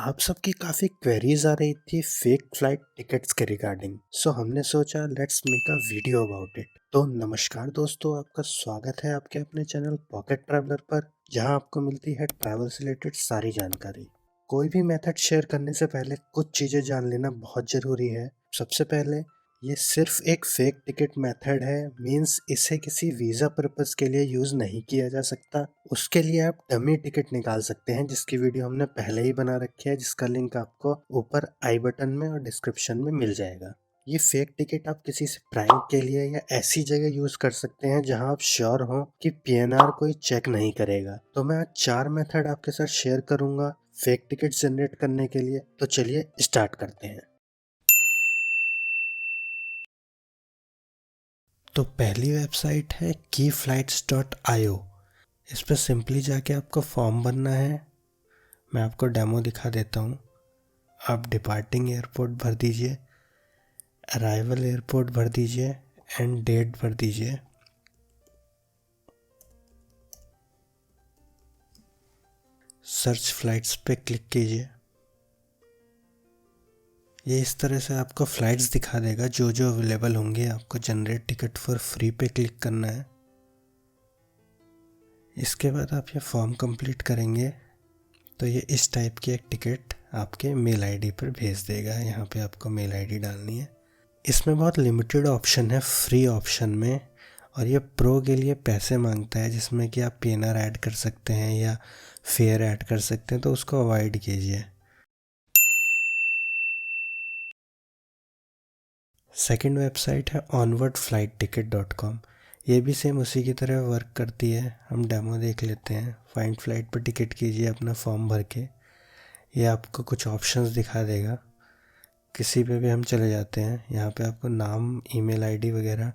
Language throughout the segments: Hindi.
आप सबकी काफ़ी क्वेरीज आ रही थी फेक फ्लाइट टिकट्स के रिगार्डिंग। सो हमने सोचा let's make a video about it. तो नमस्कार दोस्तों, आपका स्वागत है आपके अपने चैनल पॉकेट ट्रैवलर पर, जहां आपको मिलती है ट्रैवल से रिलेटेड सारी जानकारी। कोई भी मेथड शेयर करने से पहले कुछ चीज़ें जान लेना बहुत ज़रूरी है। सबसे पहले, ये सिर्फ एक फेक टिकट मेथड है, मींस इसे किसी वीज़ा पर्पस के लिए यूज़ नहीं किया जा सकता। उसके लिए आप डमी टिकट निकाल सकते हैं, जिसकी वीडियो हमने पहले ही बना रखी है, जिसका लिंक आपको ऊपर आई बटन में और डिस्क्रिप्शन में मिल जाएगा। ये फेक टिकट आप किसी से प्रैंक के लिए या ऐसी जगह यूज कर सकते हैं जहां आप श्योर हो कि पीएनआर कोई चेक नहीं करेगा। तो मैं आज 4 मेथड आपके साथ शेयर करूंगा फेक टिकट जनरेट करने के लिए। तो चलिए स्टार्ट करते हैं। तो पहली वेबसाइट है keyflights.io। इस पर सिंपली जाके आपको फॉर्म भरना है। मैं आपको डेमो दिखा देता हूँ। आप डिपार्टिंग एयरपोर्ट भर दीजिए, अराइवल एयरपोर्ट भर दीजिए एंड डेट भर दीजिए। सर्च फ्लाइट्स पे क्लिक कीजिए। ये इस तरह से आपको फ्लाइट्स दिखा देगा जो जो अवेलेबल होंगे। आपको जनरेट टिकट फॉर फ्री पे क्लिक करना है। इसके बाद आप ये फॉर्म कंप्लीट करेंगे तो ये इस टाइप की एक टिकट आपके मेल आईडी पर भेज देगा। यहाँ पे आपको मेल आईडी डालनी है। इसमें बहुत लिमिटेड ऑप्शन है फ्री ऑप्शन में, और ये प्रो के लिए पैसे मांगता है, जिसमें कि आप पीएनआर ऐड कर सकते हैं या फेयर ऐड कर सकते हैं, तो उसको अवॉइड कीजिए। सेकंड वेबसाइट है onwardflightticket.com। ये भी सेम उसी की तरह वर्क करती है। हम डेमो देख लेते हैं। फाइंड फ्लाइट पर टिकट कीजिए अपना फॉर्म भर के। ये आपको कुछ ऑप्शंस दिखा देगा। किसी पे भी हम चले जाते हैं, यहाँ पे आपको नाम, ईमेल आईडी वगैरह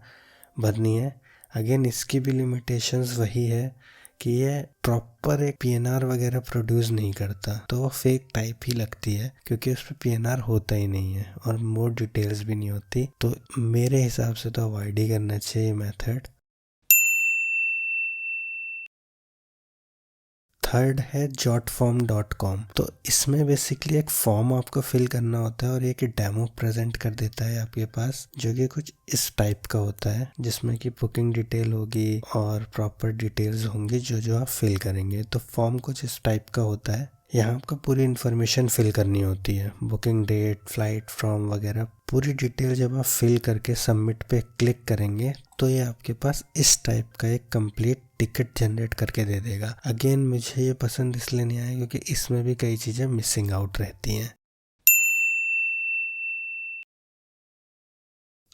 भरनी है। अगेन इसकी भी लिमिटेशंस वही है कि ये प्रॉपर एक पीएनआर वगैरह प्रोड्यूस नहीं करता, तो वो फेक टाइप ही लगती है, क्योंकि उस पर पीएनआर होता ही नहीं है और मोर डिटेल्स भी नहीं होती। तो मेरे हिसाब से तो अवॉइड ही करना चाहिए मेथड। थर्ड है jotform.com। तो इसमें बेसिकली एक फॉर्म आपको फिल करना होता है और एक डेमो प्रेजेंट कर देता है आपके पास, जो कि कुछ इस टाइप का होता है, जिसमें कि बुकिंग डिटेल होगी और प्रॉपर डिटेल्स होंगी जो जो आप फिल करेंगे। तो फॉर्म कुछ इस टाइप का होता है। यहाँ आपको पूरी इन्फॉर्मेशन फिल करनी होती है, बुकिंग डेट, फ्लाइट, फ्रॉम वगैरह पूरी डिटेल। जब आप फिल करके सबमिट पे क्लिक करेंगे तो ये आपके पास इस टाइप का एक कंप्लीट टिकट जनरेट करके दे देगा। अगेन मुझे ये पसंद इसलिए नहीं आया क्योंकि इसमें भी कई चीज़ें मिसिंग आउट रहती हैं।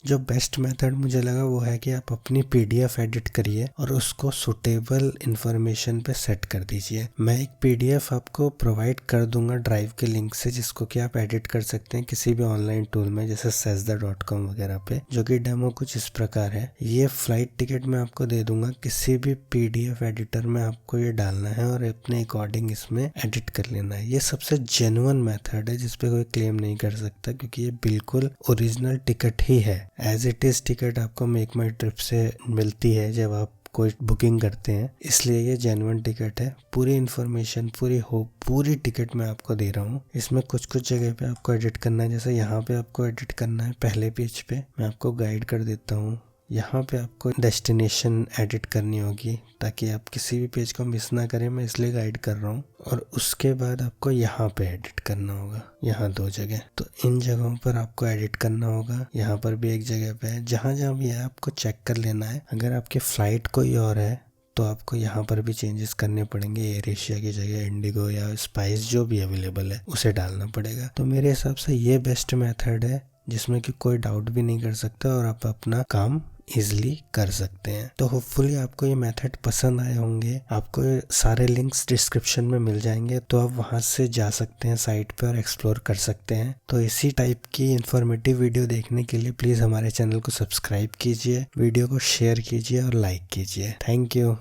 जो बेस्ट मेथड मुझे लगा वो है कि आप अपनी पीडीएफ एडिट करिए और उसको सुटेबल इंफॉर्मेशन पे सेट कर दीजिए। मैं एक पीडीएफ आपको प्रोवाइड कर दूंगा ड्राइव के लिंक से, जिसको कि आप एडिट कर सकते हैं किसी भी ऑनलाइन टूल में, जैसे sezda.com वगैरह पे, जो कि डेमो कुछ इस प्रकार है। ये फ्लाइट टिकट मैं आपको दे दूंगा। किसी भी पीडीएफ एडिटर में आपको ये डालना है और अपने अकॉर्डिंग इसमें एडिट कर लेना है। ये सबसे जेन्युइन मेथड है जिसपे कोई क्लेम नहीं कर सकता, क्योंकि ये बिल्कुल ओरिजिनल टिकट ही है। एज इट इज टिकट आपको मेक माई ट्रिप से मिलती है जब आप कोई बुकिंग करते हैं, इसलिए ये जेन्युइन टिकट है। पूरी इन्फॉर्मेशन, पूरी टिकट मैं आपको दे रहा हूँ। इसमें कुछ कुछ जगह पे आपको एडिट करना है, जैसे यहाँ पे आपको एडिट करना है पहले पेज पे। मैं आपको गाइड कर देता हूँ। यहाँ पे आपको डेस्टिनेशन एडिट करनी होगी ताकि आप किसी भी पेज को मिस ना करें, मैं इसलिए गाइड कर रहा हूँ। और उसके बाद आपको यहाँ पे एडिट करना होगा, यहाँ 2 जगह। तो इन जगहों पर आपको एडिट करना होगा। यहाँ पर भी एक जगह पे है। जहाँ जहाँ भी है आपको चेक कर लेना है। अगर आपकी फ्लाइट कोई और है तो आपको यहाँ पर भी चेंजेस करने पड़ेंगे। एयर एशिया की जगह इंडिगो या स्पाइस जो भी अवेलेबल है उसे डालना पड़ेगा। तो मेरे हिसाब से ये बेस्ट मेथड है, जिसमें कि कोई डाउट भी नहीं कर सकता और आप अपना काम इजिली कर सकते हैं। तो होपफुली आपको ये मेथड पसंद आए होंगे। आपको सारे लिंक्स डिस्क्रिप्शन में मिल जाएंगे, तो आप वहां से जा सकते हैं साइट पे और एक्सप्लोर कर सकते हैं। तो इसी टाइप की इंफॉर्मेटिव वीडियो देखने के लिए प्लीज़ हमारे चैनल को सब्सक्राइब कीजिए, वीडियो को शेयर कीजिए और लाइक कीजिए। Thank you.